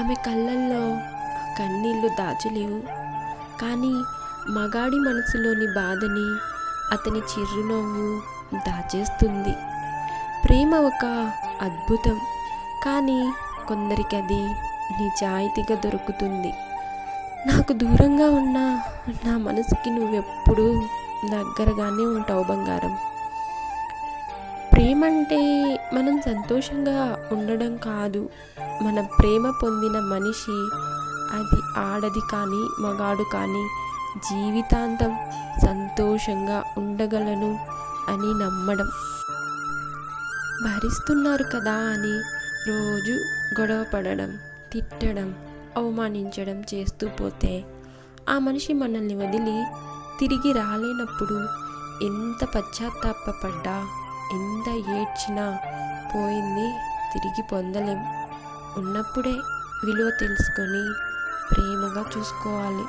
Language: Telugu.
ఆమె కళ్ళల్లో కన్నీళ్లు దాచలేవు, కానీ మగాడి మనసులోని బాధని అతని చిరునవ్వు దాచేస్తుంది. ప్రేమ ఒక అద్భుతం, కానీ కొందరికి అది నిజాయితీగా దొరుకుతుంది. నాకు దూరంగా ఉన్న నా మనసుకి నువ్వెప్పుడూ దగ్గరగానే ఉంటావు బంగారం. ప్రేమ అంటే మనం సంతోషంగా ఉండడం కాదు, మన ప్రేమ పొందిన మనిషి, అది ఆడది కానీ మగాడు కానీ, జీవితాంతం సంతోషంగా ఉండగలను అని నమ్మడం. భరిస్తున్నారు కదా అని రోజు గొడవ పడడం, తిట్టడం, అవమానించడం చేస్తూ పోతే ఆ మనిషి మనల్ని వదిలి తిరిగి రాలేనప్పుడు ఎంత పశ్చాత్తాపపడ్డా, ఎంత ఏడ్చినా పోయింది తిరిగి పొందలేం. ఉన్నప్పుడే విలువ తెలుసుకొని ప్రేమగా చూసుకోవాలి.